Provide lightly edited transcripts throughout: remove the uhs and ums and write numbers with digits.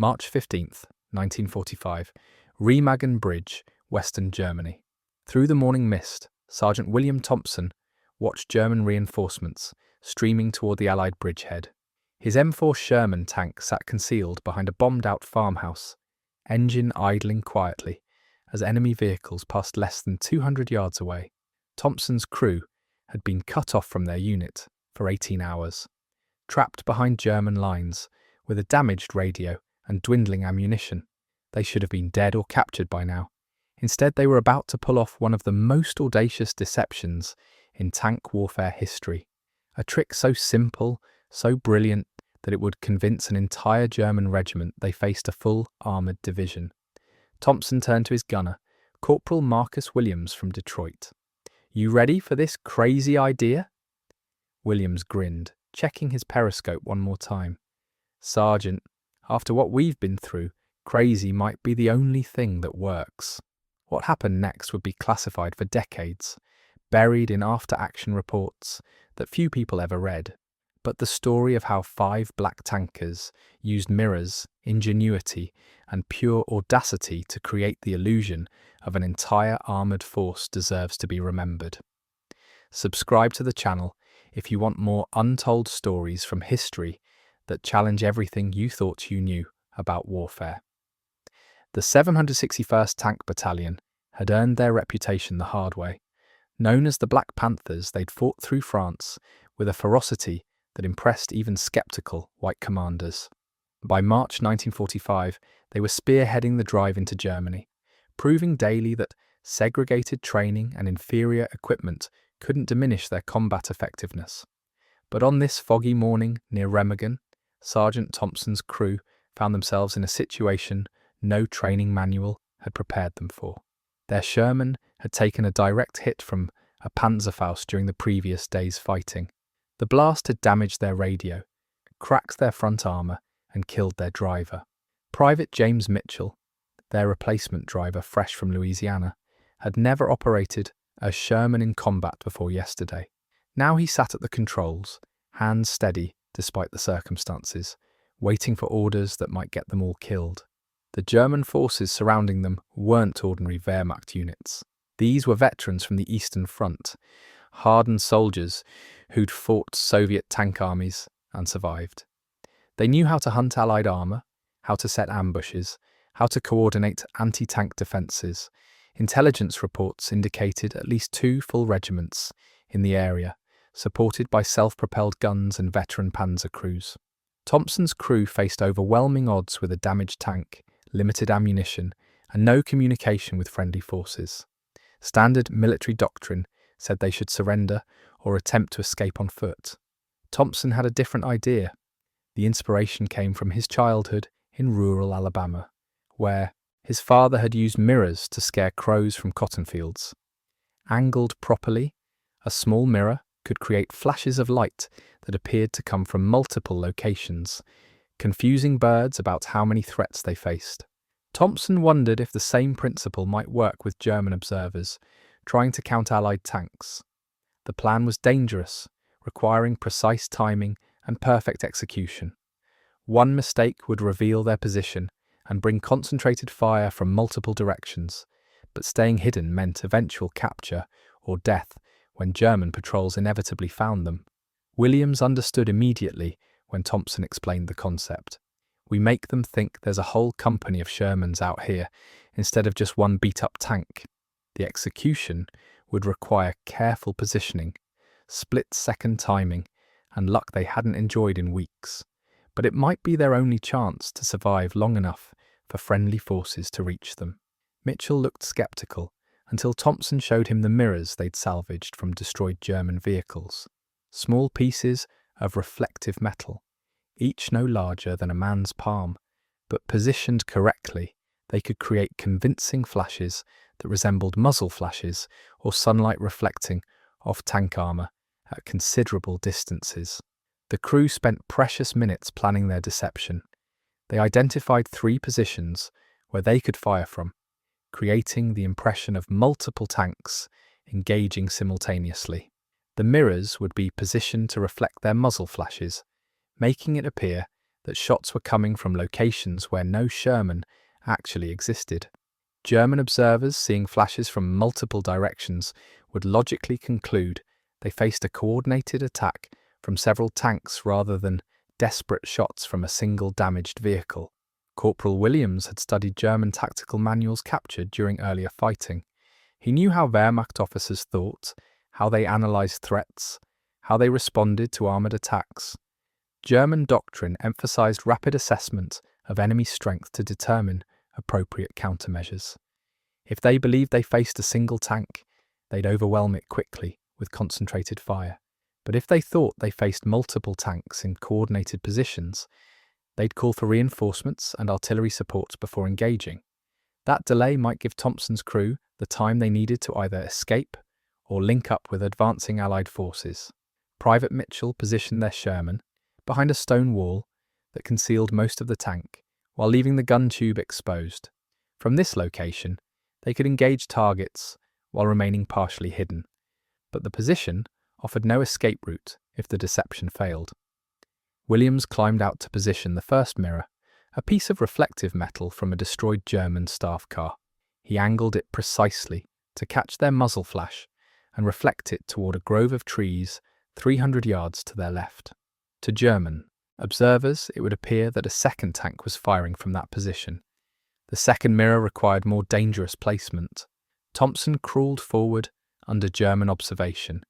March 15th, 1945, Remagen Bridge, Western Germany. Through the morning mist, Sergeant William Thompson watched German reinforcements streaming toward the Allied bridgehead. His M4 Sherman tank sat concealed behind a bombed-out farmhouse, engine idling quietly as enemy vehicles passed less than 200 yards away. Thompson's crew had been cut off from their unit for 18 hours, trapped behind German lines with a damaged radio and dwindling ammunition. They should have been dead or captured by now. Instead, they were about to pull off one of the most audacious deceptions in tank warfare history. A trick so simple, so brilliant, that it would convince an entire German regiment they faced a full armoured division. Thompson turned to his gunner, Corporal Marcus Williams from Detroit. "You ready for this crazy idea?" Williams grinned, checking his periscope one more time. "Sergeant, after what we've been through, crazy might be the only thing that works." What happened next would be classified for decades, buried in after-action reports that few people ever read. But the story of how 5 black tankers used mirrors, ingenuity, and pure audacity to create the illusion of an entire armoured force deserves to be remembered. Subscribe to the channel if you want more untold stories from history that challenge everything you thought you knew about warfare. The 761st Tank Battalion had earned their reputation the hard way. Known as the Black Panthers, they'd fought through France with a ferocity that impressed even skeptical white commanders. By March 1945, they were spearheading the drive into Germany, proving daily that segregated training and inferior equipment couldn't diminish their combat effectiveness. But on this foggy morning near Remagen, Sergeant Thompson's crew found themselves in a situation no training manual had prepared them for. Their Sherman had taken a direct hit from a Panzerfaust during the previous day's fighting. The blast had damaged their radio, cracked their front armour, and killed their driver. Private James Mitchell, their replacement driver fresh from Louisiana, had never operated a Sherman in combat before yesterday. Now he sat at the controls, hands steady despite the circumstances, waiting for orders that might get them all killed. The German forces surrounding them weren't ordinary Wehrmacht units. These were veterans from the Eastern Front, hardened soldiers who'd fought Soviet tank armies and survived. They knew how to hunt Allied armour, how to set ambushes, how to coordinate anti-tank defences. Intelligence reports indicated at least 2 full regiments in the area, supported by self-propelled guns and veteran panzer crews. Thompson's crew faced overwhelming odds with a damaged tank, limited ammunition, and no communication with friendly forces. Standard military doctrine said they should surrender or attempt to escape on foot. Thompson had a different idea. The inspiration came from his childhood in rural Alabama, where his father had used mirrors to scare crows from cotton fields. Angled properly, a small mirror could create flashes of light that appeared to come from multiple locations, confusing birds about how many threats they faced. Thompson wondered if the same principle might work with German observers trying to count Allied tanks. The plan was dangerous, requiring precise timing and perfect execution. One mistake would reveal their position and bring concentrated fire from multiple directions, but staying hidden meant eventual capture or death when German patrols inevitably found them. Williams understood immediately when Thompson explained the concept. "We make them think there's a whole company of Shermans out here instead of just one beat-up tank." The execution would require careful positioning, split-second timing, and luck they hadn't enjoyed in weeks. But it might be their only chance to survive long enough for friendly forces to reach them. Mitchell looked skeptical until Thompson showed him the mirrors they'd salvaged from destroyed German vehicles. Small pieces of reflective metal, each no larger than a man's palm, but positioned correctly, they could create convincing flashes that resembled muzzle flashes or sunlight reflecting off tank armour at considerable distances. The crew spent precious minutes planning their deception. They identified 3 positions where they could fire from, creating the impression of multiple tanks engaging simultaneously. The mirrors would be positioned to reflect their muzzle flashes, making it appear that shots were coming from locations where no Sherman actually existed. German observers, seeing flashes from multiple directions, would logically conclude they faced a coordinated attack from several tanks rather than desperate shots from a single damaged vehicle. Corporal Williams had studied German tactical manuals captured during earlier fighting. He knew how Wehrmacht officers thought, how they analysed threats, how they responded to armoured attacks. German doctrine emphasised rapid assessment of enemy strength to determine appropriate countermeasures. If they believed they faced a single tank, they'd overwhelm it quickly with concentrated fire. But if they thought they faced multiple tanks in coordinated positions, they'd call for reinforcements and artillery support before engaging. That delay might give Thompson's crew the time they needed to either escape or link up with advancing Allied forces. Private Mitchell positioned their Sherman behind a stone wall that concealed most of the tank, while leaving the gun tube exposed. From this location, they could engage targets while remaining partially hidden, but the position offered no escape route if the deception failed. Williams climbed out to position the first mirror, a piece of reflective metal from a destroyed German staff car. He angled it precisely to catch their muzzle flash and reflect it toward a grove of trees 300 yards to their left. To German observers, it would appear that a second tank was firing from that position. The second mirror required more dangerous placement. Thompson crawled forward under German observation,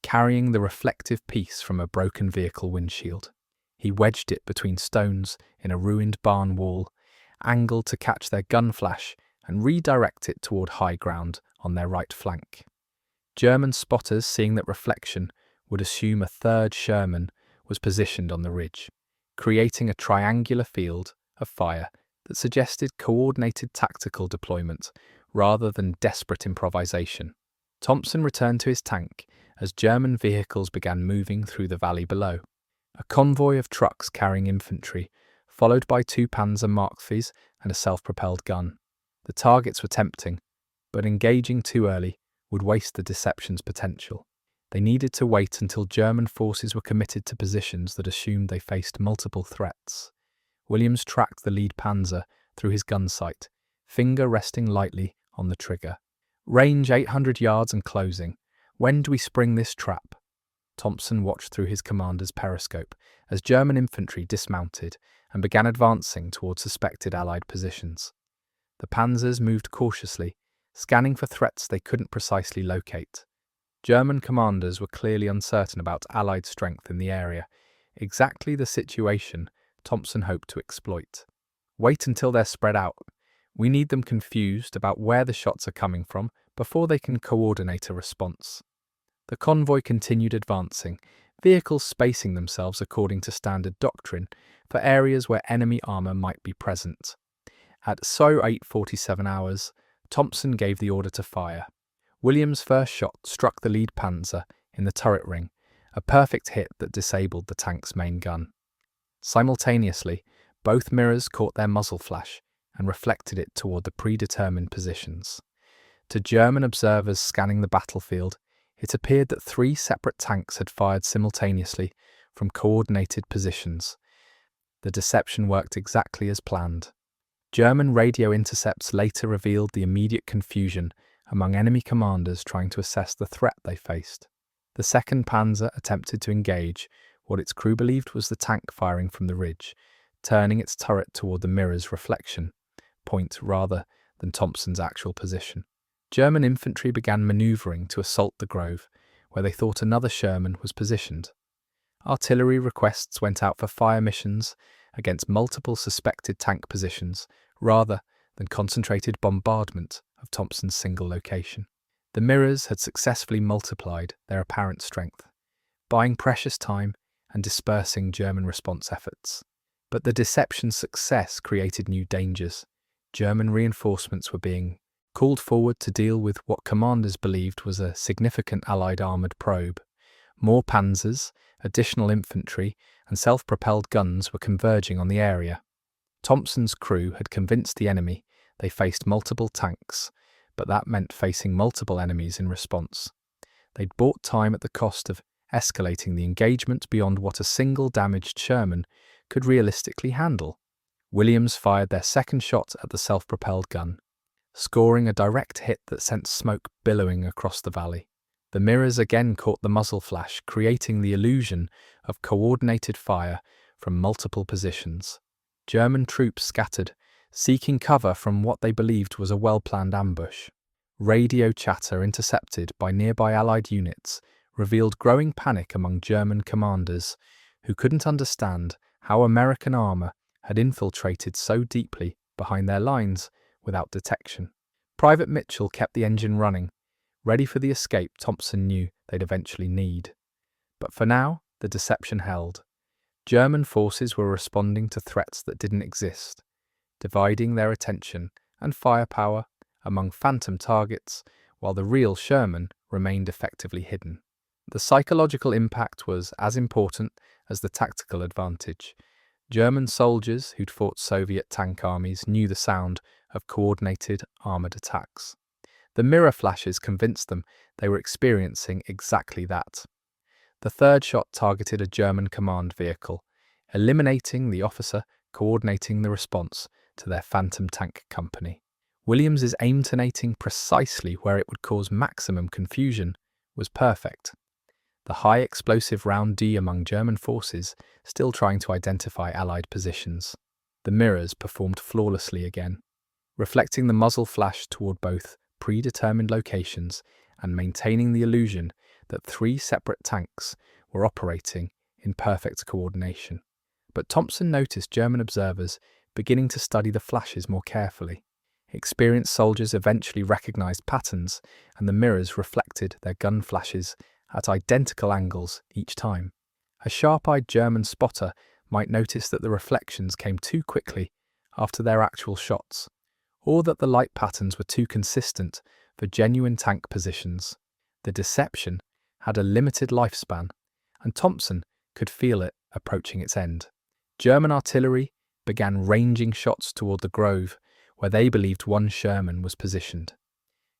carrying the reflective piece from a broken vehicle windshield. He wedged it between stones in a ruined barn wall, angled to catch their gun flash and redirect it toward high ground on their right flank. German spotters, seeing that reflection, would assume a third Sherman was positioned on the ridge, creating a triangular field of fire that suggested coordinated tactical deployment rather than desperate improvisation. Thompson returned to his tank as German vehicles began moving through the valley below. A convoy of trucks carrying infantry, followed by 2 Panzer Markvs and a self-propelled gun. The targets were tempting, but engaging too early would waste the deception's potential. They needed to wait until German forces were committed to positions that assumed they faced multiple threats. Williams tracked the lead Panzer through his gun sight, finger resting lightly on the trigger. Range 800 yards and closing. When do we spring this trap? Thompson watched through his commander's periscope as German infantry dismounted and began advancing towards suspected Allied positions. The panzers moved cautiously, scanning for threats they couldn't precisely locate. German commanders were clearly uncertain about Allied strength in the area, exactly the situation Thompson hoped to exploit. Wait until they're spread out. We need them confused about where the shots are coming from before they can coordinate a response. The convoy continued advancing, vehicles spacing themselves according to standard doctrine for areas where enemy armour might be present. At 8:47 hours, Thompson gave the order to fire. Williams' first shot struck the lead panzer in the turret ring, a perfect hit that disabled the tank's main gun. Simultaneously, both mirrors caught their muzzle flash and reflected it toward the predetermined positions. To German observers scanning the battlefield, it appeared that 3 separate tanks had fired simultaneously from coordinated positions. The deception worked exactly as planned. German radio intercepts later revealed the immediate confusion among enemy commanders trying to assess the threat they faced. The 2nd Panzer attempted to engage what its crew believed was the tank firing from the ridge, turning its turret toward the mirror's reflection point rather than Thompson's actual position. German infantry began manoeuvring to assault the grove, where they thought another Sherman was positioned. Artillery requests went out for fire missions against multiple suspected tank positions, rather than concentrated bombardment of Thompson's single location. The mirrors had successfully multiplied their apparent strength, buying precious time and dispersing German response efforts. But the deception's success created new dangers. German reinforcements were being called forward to deal with what commanders believed was a significant Allied armoured probe. More panzers, additional infantry, and self-propelled guns were converging on the area. Thompson's crew had convinced the enemy they faced multiple tanks, but that meant facing multiple enemies in response. They'd bought time at the cost of escalating the engagement beyond what a single damaged Sherman could realistically handle. Williams fired their second shot at the self-propelled gun, scoring a direct hit that sent smoke billowing across the valley. The mirrors again caught the muzzle flash, creating the illusion of coordinated fire from multiple positions. German troops scattered, seeking cover from what they believed was a well-planned ambush. Radio chatter intercepted by nearby Allied units revealed growing panic among German commanders who couldn't understand how American armor had infiltrated so deeply behind their lines without detection. Private Mitchell kept the engine running, ready for the escape Thompson knew they'd eventually need. But for now, the deception held. German forces were responding to threats that didn't exist, dividing their attention and firepower among phantom targets, while the real Sherman remained effectively hidden. The psychological impact was as important as the tactical advantage. German soldiers who'd fought Soviet tank armies knew the sound of coordinated armored attacks. The mirror flashes convinced them they were experiencing exactly that. The third shot targeted a German command vehicle, eliminating the officer coordinating the response to their Phantom tank company. Williams's aim tonating precisely where it would cause maximum confusion was perfect. The high explosive round D among German forces still trying to identify Allied positions. The mirrors performed flawlessly again, reflecting the muzzle flash toward both predetermined locations and maintaining the illusion that three separate tanks were operating in perfect coordination. But Thompson noticed German observers beginning to study the flashes more carefully. Experienced soldiers eventually recognized patterns, and the mirrors reflected their gun flashes at identical angles each time. A sharp-eyed German spotter might notice that the reflections came too quickly after their actual shots, or that the light patterns were too consistent for genuine tank positions. The deception had a limited lifespan, and Thompson could feel it approaching its end. German artillery began ranging shots toward the grove, where they believed one Sherman was positioned.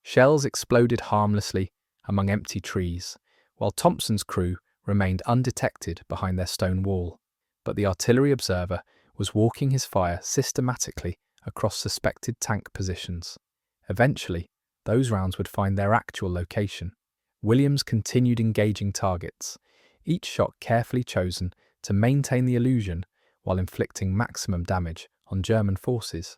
Shells exploded harmlessly among empty trees, while Thompson's crew remained undetected behind their stone wall. But the artillery observer was walking his fire systematically across suspected tank positions. Eventually, those rounds would find their actual location. Williams continued engaging targets, each shot carefully chosen to maintain the illusion while inflicting maximum damage on German forces.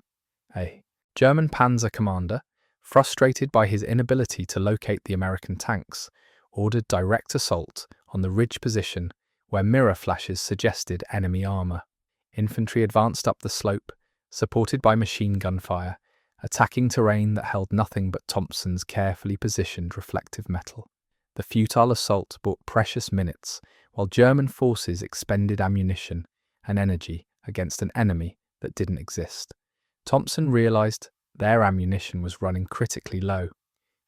A German panzer commander, frustrated by his inability to locate the American tanks, ordered direct assault on the ridge position where mirror flashes suggested enemy armor. Infantry advanced up the slope, supported by machine gun fire, attacking terrain that held nothing but Thompson's carefully positioned reflective metal. The futile assault bought precious minutes, while German forces expended ammunition and energy against an enemy that didn't exist. Thompson realized their ammunition was running critically low.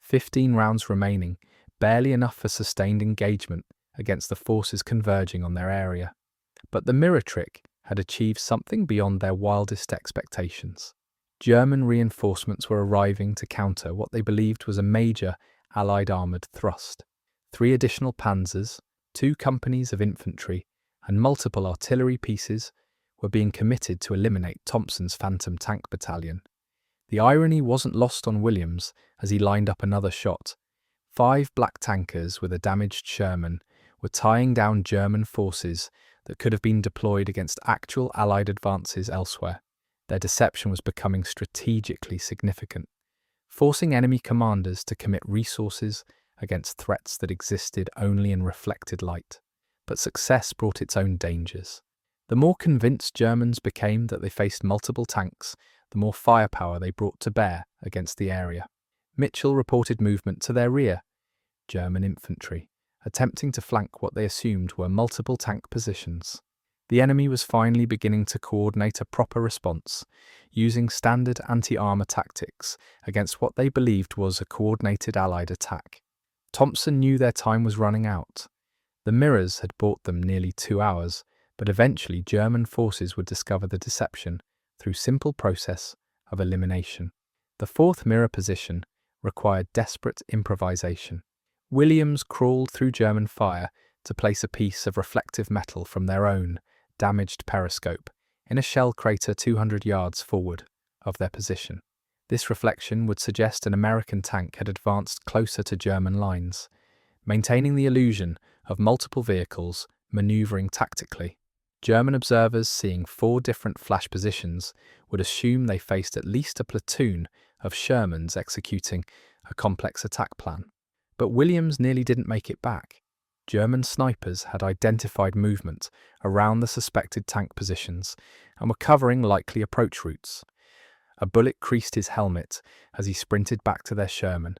15 rounds remaining, barely enough for sustained engagement against the forces converging on their area. But the mirror trick had achieved something beyond their wildest expectations. German reinforcements were arriving to counter what they believed was a major Allied armoured thrust. 3 additional panzers, 2 companies of infantry, and multiple artillery pieces were being committed to eliminate Thompson's Phantom tank battalion. The irony wasn't lost on Williams as he lined up another shot. 5 black tankers with a damaged Sherman were tying down German forces that could have been deployed against actual Allied advances elsewhere. Their deception was becoming strategically significant, forcing enemy commanders to commit resources against threats that existed only in reflected light. But success brought its own dangers. The more convinced Germans became that they faced multiple tanks, the more firepower they brought to bear against the area. Mitchell reported movement to their rear, German infantry, attempting to flank what they assumed were multiple tank positions. The enemy was finally beginning to coordinate a proper response, using standard anti-armor tactics against what they believed was a coordinated Allied attack. Thompson knew their time was running out. The mirrors had bought them nearly 2 hours, but eventually German forces would discover the deception through simple process of elimination. The 4th mirror position required desperate improvisation. Williams crawled through German fire to place a piece of reflective metal from their own damaged periscope in a shell crater 200 yards forward of their position. This reflection would suggest an American tank had advanced closer to German lines, maintaining the illusion of multiple vehicles maneuvering tactically. German observers seeing 4 different flash positions would assume they faced at least a platoon of Shermans executing a complex attack plan. But Williams nearly didn't make it back. German snipers had identified movement around the suspected tank positions and were covering likely approach routes. A bullet creased his helmet as he sprinted back to their Sherman,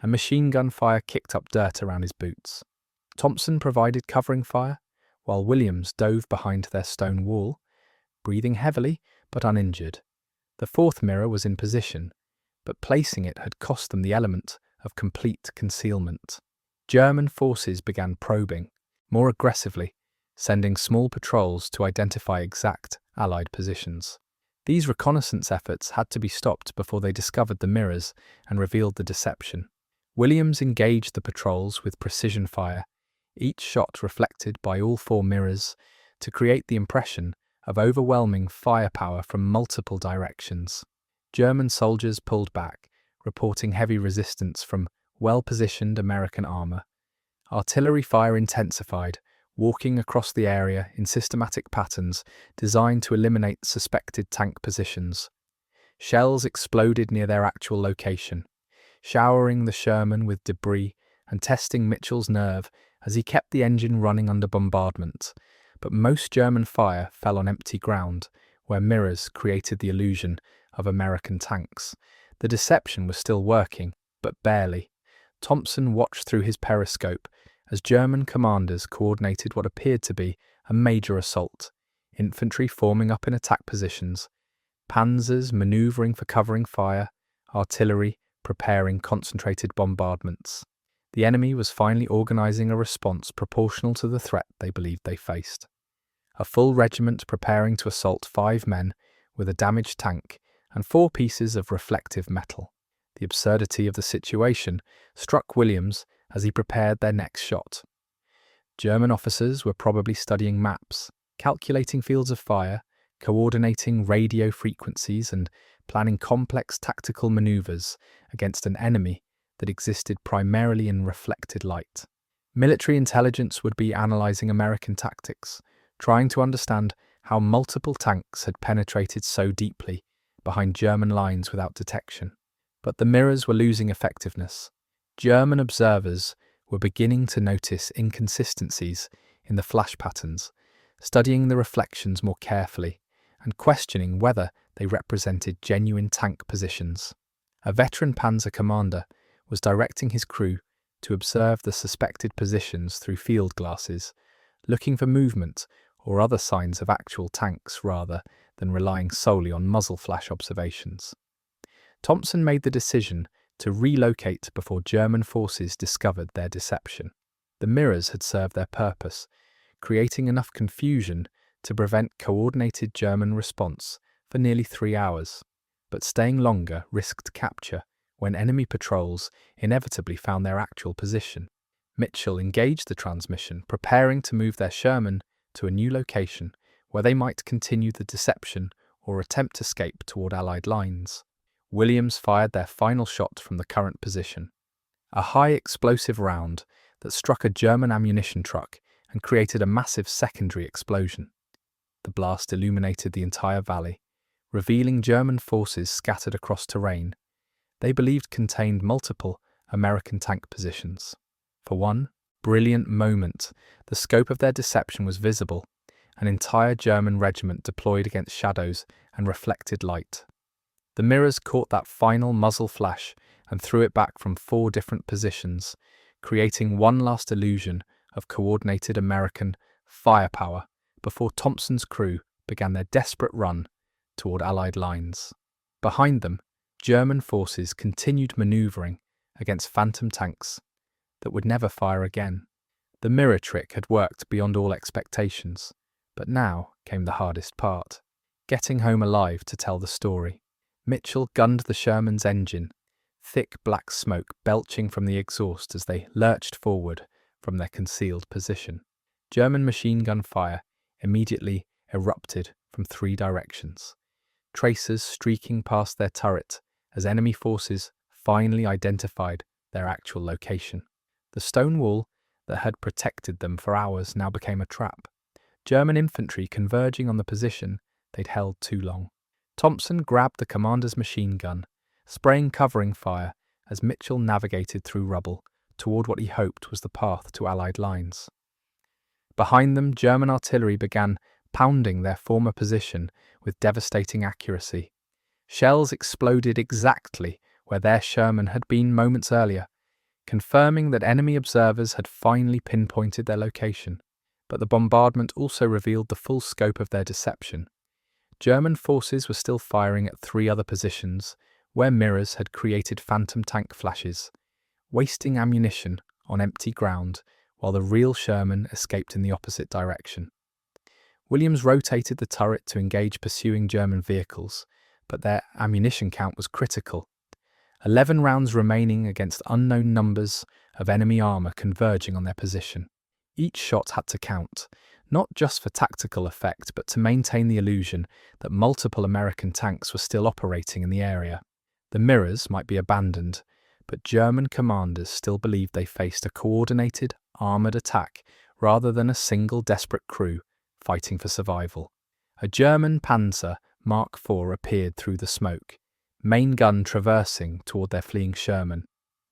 and machine gun fire kicked up dirt around his boots. Thompson provided covering fire, while Williams dove behind their stone wall, breathing heavily but uninjured. The 4th mirror was in position, but placing it had cost them the element of complete concealment. German forces began probing, more aggressively, sending small patrols to identify exact Allied positions. These reconnaissance efforts had to be stopped before they discovered the mirrors and revealed the deception. Williams engaged the patrols with precision fire, each shot reflected by all 4 mirrors, to create the impression of overwhelming firepower from multiple directions. German soldiers pulled back, reporting heavy resistance from well-positioned American armor. Artillery fire intensified, walking across the area in systematic patterns designed to eliminate suspected tank positions. Shells exploded near their actual location, showering the Sherman with debris and testing Mitchell's nerve as he kept the engine running under bombardment. But most German fire fell on empty ground, where mirrors created the illusion of American tanks. The deception was still working, but barely. Thompson watched through his periscope as German commanders coordinated what appeared to be a major assault, infantry forming up in attack positions, panzers maneuvering for covering fire, artillery preparing concentrated bombardments. The enemy was finally organizing a response proportional to the threat they believed they faced. A full regiment preparing to assault 5 men with a damaged tank and 4 pieces of reflective metal. The absurdity of the situation struck Williams as he prepared their next shot. German officers were probably studying maps, calculating fields of fire, coordinating radio frequencies and planning complex tactical maneuvers against an enemy that existed primarily in reflected light. Military intelligence would be analyzing American tactics, trying to understand how multiple tanks had penetrated so deeply behind German lines without detection. But the mirrors were losing effectiveness. German observers were beginning to notice inconsistencies in the flash patterns, studying the reflections more carefully and questioning whether they represented genuine tank positions. A veteran panzer commander was directing his crew to observe the suspected positions through field glasses, looking for movement or other signs of actual tanks rather than relying solely on muzzle flash observations. Thompson made the decision to relocate before German forces discovered their deception. The mirrors had served their purpose, creating enough confusion to prevent coordinated German response for nearly 3 hours, but staying longer risked capture when enemy patrols inevitably found their actual position. Mitchell engaged the transmission, preparing to move their Sherman to a new location where they might continue the deception or attempt escape toward Allied lines. Williams fired their final shot from the current position, a high explosive round that struck a German ammunition truck and created a massive secondary explosion. The blast illuminated the entire valley, revealing German forces scattered across terrain they believed contained multiple American tank positions. For one brilliant moment, the scope of their deception was visible, an entire German regiment deployed against shadows and reflected light. The mirrors caught that final muzzle flash and threw it back from 4 different positions, creating one last illusion of coordinated American firepower before Thompson's crew began their desperate run toward Allied lines. Behind them, German forces continued maneuvering against phantom tanks that would never fire again. The mirror trick had worked beyond all expectations, but now came the hardest part, getting home alive to tell the story. Mitchell gunned the Sherman's engine, thick black smoke belching from the exhaust as they lurched forward from their concealed position. German machine gun fire immediately erupted from 3 directions, tracers streaking past their turret as enemy forces finally identified their actual location. The stone wall that had protected them for hours now became a trap, German infantry converging on the position they'd held too long. Thompson grabbed the commander's machine gun, spraying covering fire as Mitchell navigated through rubble toward what he hoped was the path to Allied lines. Behind them, German artillery began pounding their former position with devastating accuracy. Shells exploded exactly where their Sherman had been moments earlier, confirming that enemy observers had finally pinpointed their location. But the bombardment also revealed the full scope of their deception. German forces were still firing at 3 other positions where mirrors had created phantom tank flashes, wasting ammunition on empty ground while the real Sherman escaped in the opposite direction. Williams rotated the turret to engage pursuing German vehicles, but their ammunition count was critical. 11 rounds remaining against unknown numbers of enemy armour converging on their position. Each shot had to count, not just for tactical effect, but to maintain the illusion that multiple American tanks were still operating in the area. The mirrors might be abandoned, but German commanders still believed they faced a coordinated, armoured attack rather than a single desperate crew fighting for survival. A German Panzer Mark IV appeared through the smoke, main gun traversing toward their fleeing Sherman.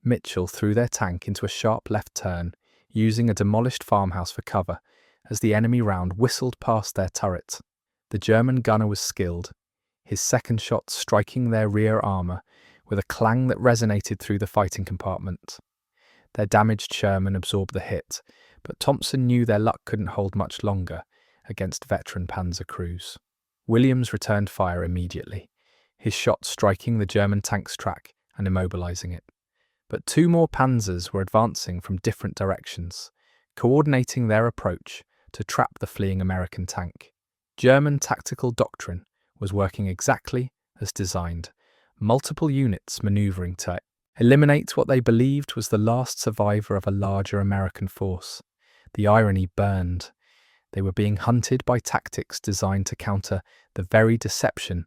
Mitchell threw their tank into a sharp left turn, using a demolished farmhouse for cover as the enemy round whistled past their turret. The German gunner was skilled, his second shot striking their rear armour with a clang that resonated through the fighting compartment. Their damaged Sherman absorbed the hit, but Thompson knew their luck couldn't hold much longer against veteran panzer crews. Williams returned fire immediately, his shot striking the German tank's track and immobilizing it. But 2 more panzers were advancing from different directions, coordinating their approach to trap the fleeing American tank. German tactical doctrine was working exactly as designed, multiple units maneuvering to eliminate what they believed was the last survivor of a larger American force. The irony burned. They were being hunted by tactics designed to counter the very deception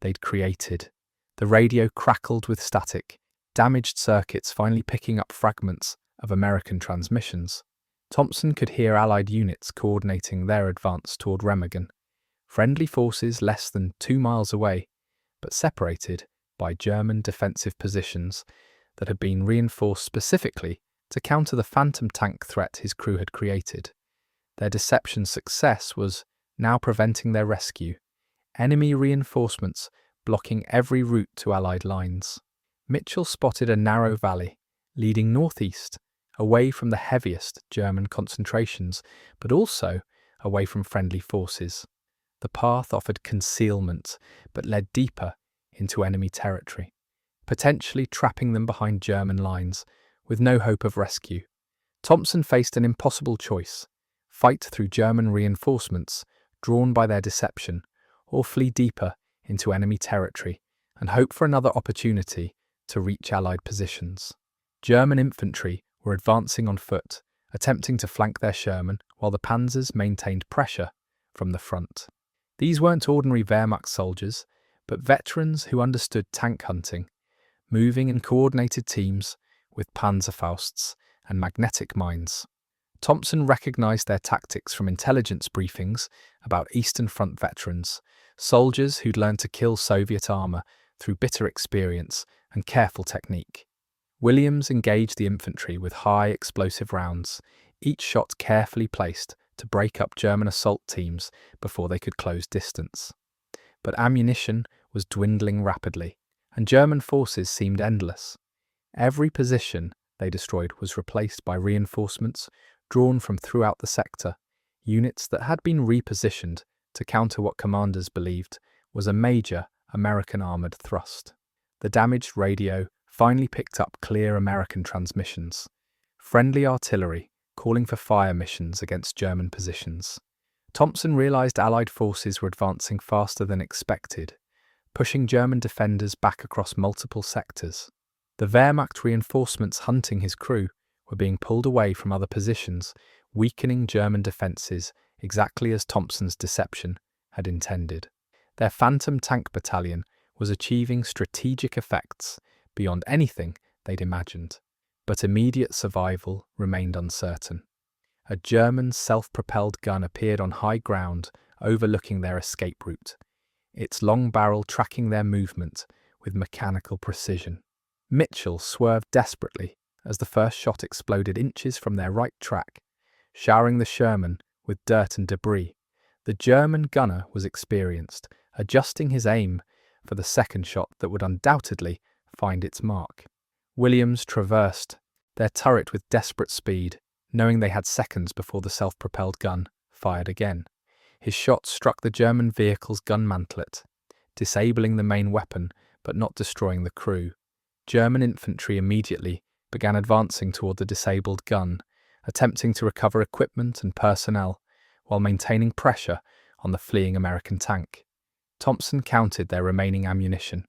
they'd created. The radio crackled with static, damaged circuits finally picking up fragments of American transmissions. Thompson could hear Allied units coordinating their advance toward Remagen, friendly forces less than 2 miles away, but separated by German defensive positions that had been reinforced specifically to counter the phantom tank threat his crew had created. Their deception success was now preventing their rescue, enemy reinforcements blocking every route to Allied lines. Mitchell spotted a narrow valley leading northeast, away from the heaviest German concentrations, but also away from friendly forces. The path offered concealment, but led deeper into enemy territory, potentially trapping them behind German lines, with no hope of rescue. Thompson faced an impossible choice: fight through German reinforcements drawn by their deception, or flee deeper into enemy territory and hope for another opportunity to reach Allied positions. German infantry were advancing on foot, attempting to flank their Sherman, while the panzers maintained pressure from the front. These weren't ordinary Wehrmacht soldiers, but veterans who understood tank hunting, moving in coordinated teams with Panzerfausts and magnetic mines. Thompson recognized their tactics from intelligence briefings about Eastern Front veterans, soldiers who'd learned to kill Soviet armor through bitter experience and careful technique. Williams engaged the infantry with high explosive rounds, each shot carefully placed to break up German assault teams before they could close distance. But ammunition was dwindling rapidly, and German forces seemed endless. Every position they destroyed was replaced by reinforcements drawn from throughout the sector, units that had been repositioned to counter what commanders believed was a major American armoured thrust. The damaged radio finally picked up clear American transmissions, friendly artillery calling for fire missions against German positions. Thompson realized Allied forces were advancing faster than expected, pushing German defenders back across multiple sectors. The Wehrmacht reinforcements hunting his crew were being pulled away from other positions, weakening German defences exactly as Thompson's deception had intended. Their Phantom Tank Battalion was achieving strategic effects beyond anything they'd imagined, but immediate survival remained uncertain. A German self-propelled gun appeared on high ground overlooking their escape route, its long barrel tracking their movement with mechanical precision. Mitchell swerved desperately as the first shot exploded inches from their right track, showering the Sherman with dirt and debris. The German gunner was experienced, adjusting his aim for the second shot that would undoubtedly find its mark. Williams traversed their turret with desperate speed, knowing they had seconds before the self-propelled gun fired again. His shot struck the German vehicle's gun mantlet, disabling the main weapon but not destroying the crew. German infantry immediately began advancing toward the disabled gun, attempting to recover equipment and personnel while maintaining pressure on the fleeing American tank. Thompson counted their remaining ammunition.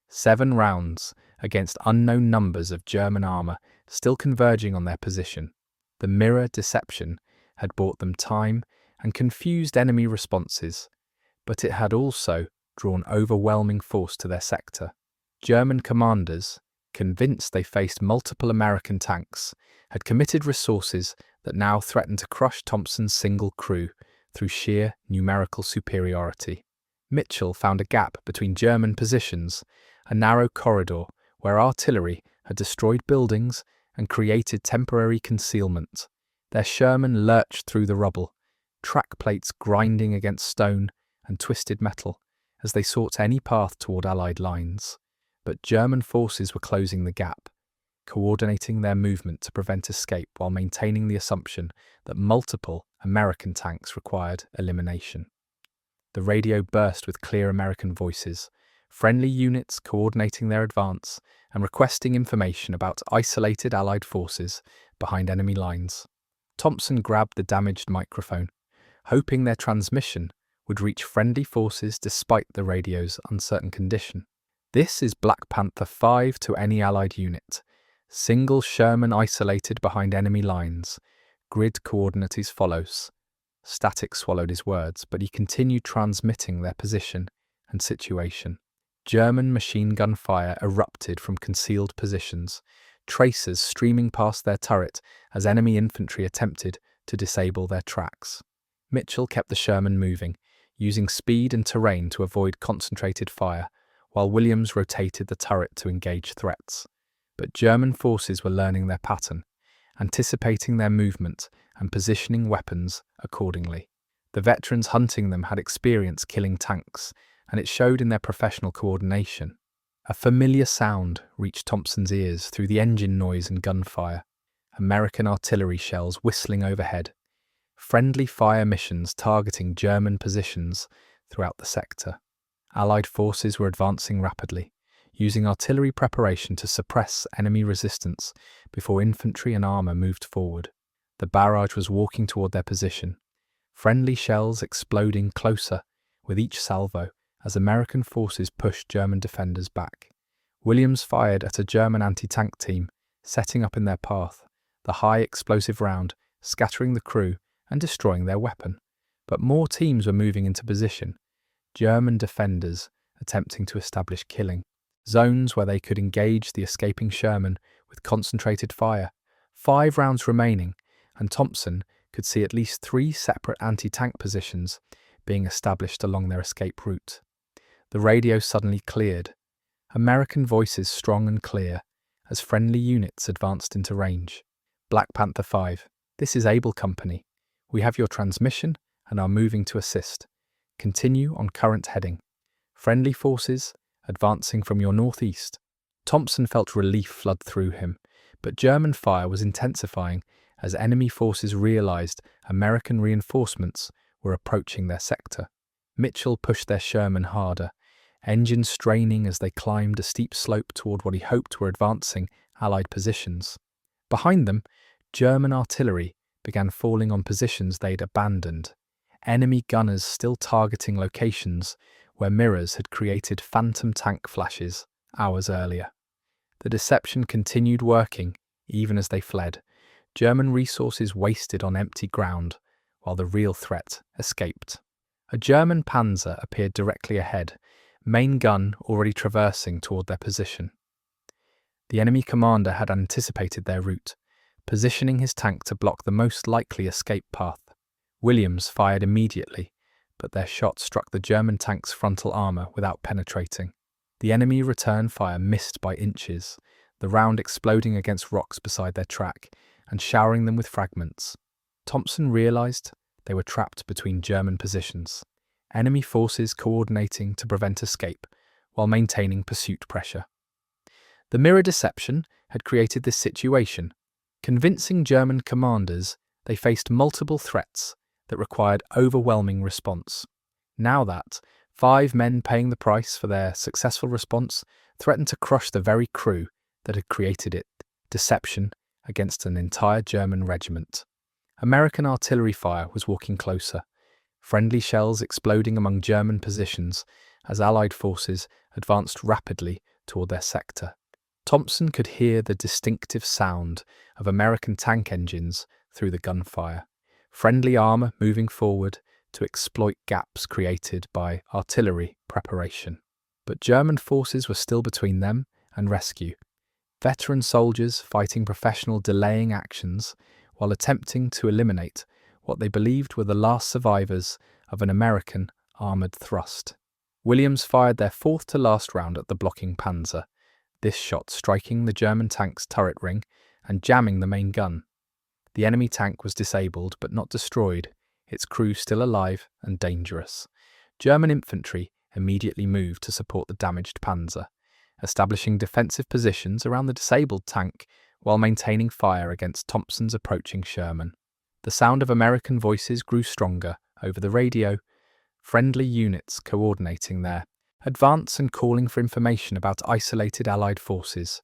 7 rounds against unknown numbers of German armor still converging on their position. The mirror deception had bought them time and confused enemy responses, but it had also drawn overwhelming force to their sector. German commanders, convinced they faced multiple American tanks, had committed resources that now threatened to crush Thompson's single crew through sheer numerical superiority. Mitchell found a gap between German positions, a narrow corridor where artillery had destroyed buildings and created temporary concealment. Their Sherman lurched through the rubble, track plates grinding against stone and twisted metal as they sought any path toward Allied lines. But German forces were closing the gap, coordinating their movement to prevent escape while maintaining the assumption that multiple American tanks required elimination. The radio burst with clear American voices, friendly units coordinating their advance and requesting information about isolated Allied forces behind enemy lines. Thompson grabbed the damaged microphone, hoping their transmission would reach friendly forces despite the radio's uncertain condition. "This is Black Panther 5 to any Allied unit. Single Sherman isolated behind enemy lines. Grid coordinates follows." Static swallowed his words, but he continued transmitting their position and situation. German machine gun fire erupted from concealed positions, tracers streaming past their turret as enemy infantry attempted to disable their tracks. Mitchell kept the Sherman moving, using speed and terrain to avoid concentrated fire, while Williams rotated the turret to engage threats. But German forces were learning their pattern, anticipating their movement and positioning weapons accordingly. The veterans hunting them had experience killing tanks, and it showed in their professional coordination. A familiar sound reached Thompson's ears through the engine noise and gunfire. American artillery shells whistling overhead. Friendly fire missions targeting German positions throughout the sector. Allied forces were advancing rapidly, using artillery preparation to suppress enemy resistance before infantry and armor moved forward. The barrage was walking toward their position, friendly shells exploding closer with each salvo as American forces pushed German defenders back. Williams fired at a German anti-tank team, setting up in their path, the high explosive round scattering the crew and destroying their weapon. But more teams were moving into position, German defenders attempting to establish killing zones where they could engage the escaping Sherman with concentrated fire. 5 rounds remaining, and Thompson could see at least 3 separate anti-tank positions being established along their escape route. The radio suddenly cleared, American voices strong and clear as friendly units advanced into range. "Black Panther 5, this is Able Company. We have your transmission and are moving to assist. Continue on current heading. Friendly forces advancing from your northeast." Thompson felt relief flood through him, but German fire was intensifying as enemy forces realized American reinforcements were approaching their sector. Mitchell pushed their Sherman harder, engines straining as they climbed a steep slope toward what he hoped were advancing Allied positions. Behind them, German artillery began falling on positions they'd abandoned, enemy gunners still targeting locations where mirrors had created phantom tank flashes hours earlier. The deception continued working even as they fled, German resources wasted on empty ground, while the real threat escaped. A German panzer appeared directly ahead, main gun already traversing toward their position. The enemy commander had anticipated their route, positioning his tank to block the most likely escape path. Williams fired immediately, but their shot struck the German tank's frontal armour without penetrating. The enemy return fire missed by inches, the round exploding against rocks beside their track and showering them with fragments. Thompson realised they were trapped between German positions, enemy forces coordinating to prevent escape while maintaining pursuit pressure. The mirror deception had created this situation, convincing German commanders they faced multiple threats that required overwhelming response. Now that 5 men paying the price for their successful response threatened to crush the very crew that had created it, deception against an entire German regiment. American artillery fire was walking closer, friendly shells exploding among German positions as Allied forces advanced rapidly toward their sector. Thompson could hear the distinctive sound of American tank engines through the gunfire, friendly armour moving forward to exploit gaps created by artillery preparation. But German forces were still between them and rescue. Veteran soldiers fighting professional delaying actions while attempting to eliminate what they believed were the last survivors of an American armoured thrust. Williams fired their fourth to last round at the blocking panzer, this shot striking the German tank's turret ring and jamming the main gun. The enemy tank was disabled but not destroyed, its crew still alive and dangerous. German infantry immediately moved to support the damaged panzer, establishing defensive positions around the disabled tank while maintaining fire against Thompson's approaching Sherman. The sound of American voices grew stronger over the radio, friendly units coordinating their advance and calling for information about isolated Allied forces.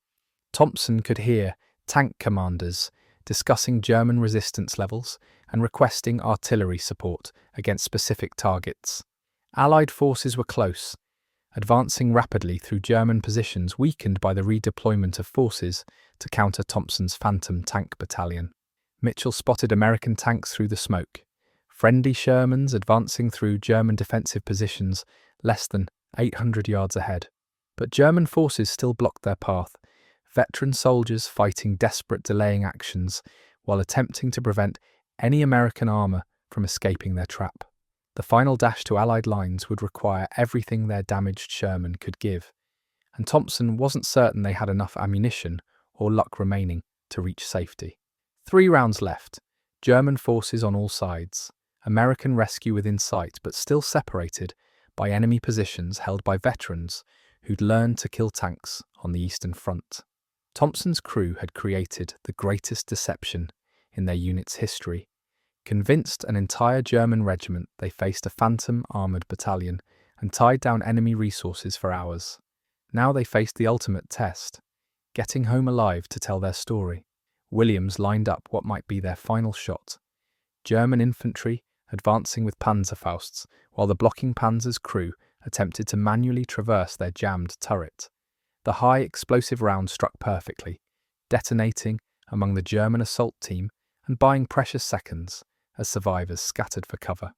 Thompson could hear tank commanders discussing German resistance levels and requesting artillery support against specific targets. Allied forces were close, advancing rapidly through German positions weakened by the redeployment of forces to counter Thompson's Phantom tank battalion. Mitchell spotted American tanks through the smoke, friendly Shermans advancing through German defensive positions less than 800 yards ahead. But German forces still blocked their path, veteran soldiers fighting desperate delaying actions while attempting to prevent any American armour from escaping their trap. The final dash to Allied lines would require everything their damaged Sherman could give, and Thompson wasn't certain they had enough ammunition or luck remaining to reach safety. 3 rounds left, German forces on all sides, American rescue within sight but still separated by enemy positions held by veterans who'd learned to kill tanks on the Eastern Front. Thompson's crew had created the greatest deception in their unit's history, convinced an entire German regiment they faced a Phantom armoured battalion and tied down enemy resources for hours. Now they faced the ultimate test, getting home alive to tell their story. Williams lined up what might be their final shot. German infantry advancing with Panzerfausts, while the blocking panzer's crew attempted to manually traverse their jammed turret. The high explosive round struck perfectly, detonating among the German assault team and buying precious seconds as survivors scattered for cover.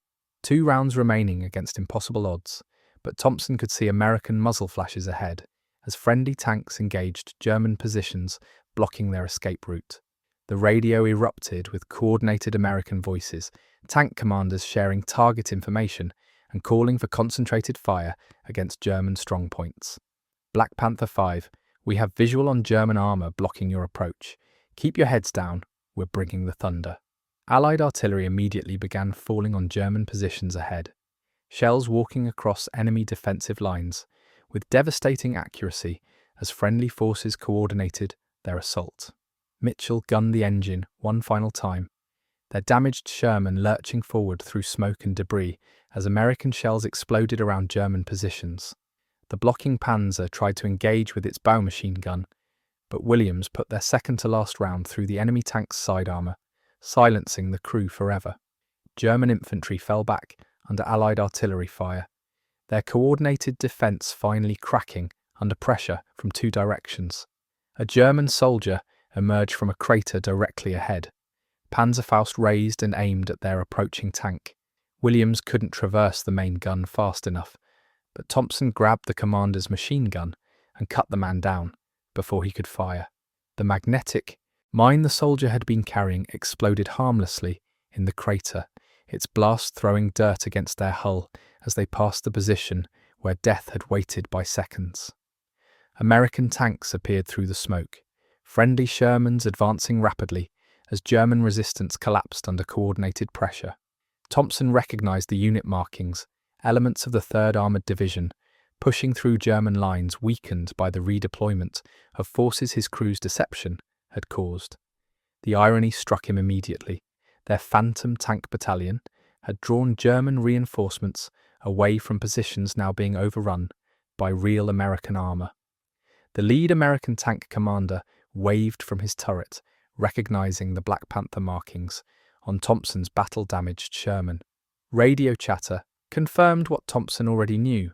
2 rounds remaining against impossible odds, but Thompson could see American muzzle flashes ahead as friendly tanks engaged German positions, blocking their escape route. The radio erupted with coordinated American voices, tank commanders sharing target information and calling for concentrated fire against German strongpoints. Black Panther 5, we have visual on German armour blocking your approach. Keep your heads down, we're bringing the thunder. Allied artillery immediately began falling on German positions ahead, shells walking across enemy defensive lines with devastating accuracy as friendly forces coordinated their assault. Mitchell gunned the engine one final time, their damaged Sherman lurching forward through smoke and debris as American shells exploded around German positions. The blocking panzer tried to engage with its bow machine gun, but Williams put their second-to-last round through the enemy tank's side armour, silencing the crew forever. German infantry fell back under Allied artillery fire, their coordinated defence finally cracking under pressure from 2 directions. A German soldier emerged from a crater directly ahead. Panzerfaust raised and aimed at their approaching tank, Williams couldn't traverse the main gun fast enough, but Thompson grabbed the commander's machine gun and cut the man down before he could fire. The magnetic mine the soldier had been carrying exploded harmlessly in the crater, its blast throwing dirt against their hull as they passed the position where death had waited by seconds. American tanks appeared through the smoke, friendly Shermans advancing rapidly as German resistance collapsed under coordinated pressure. Thompson recognized the unit markings, elements of the 3rd Armored Division, pushing through German lines weakened by the redeployment of forces his crew's deception had caused. The irony struck him immediately. Their Phantom Tank Battalion had drawn German reinforcements away from positions now being overrun by real American armor. The lead American tank commander waved from his turret, recognizing the Black Panther markings on Thompson's battle-damaged Sherman. Radio chatter confirmed what Thompson already knew.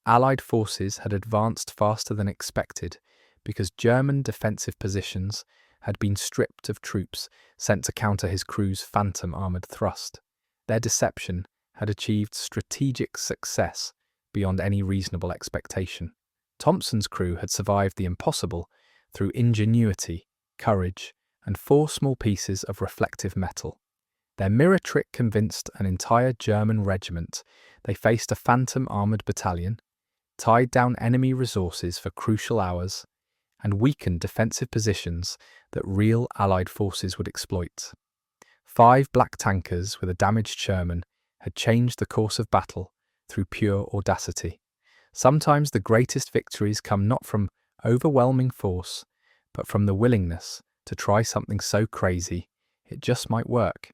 Allied forces had advanced faster than expected because German defensive positions had been stripped of troops sent to counter his crew's Phantom armored thrust. Their deception had achieved strategic success beyond any reasonable expectation. Thompson's crew had survived the impossible through ingenuity, courage, and 4 small pieces of reflective metal. Their mirror trick convinced an entire German regiment they faced a Phantom armoured battalion, tied down enemy resources for crucial hours, and weakened defensive positions that real Allied forces would exploit. 5 black tankers with a damaged Sherman had changed the course of battle through pure audacity. Sometimes the greatest victories come not from overwhelming force, but from the willingness to try something so crazy it just might work.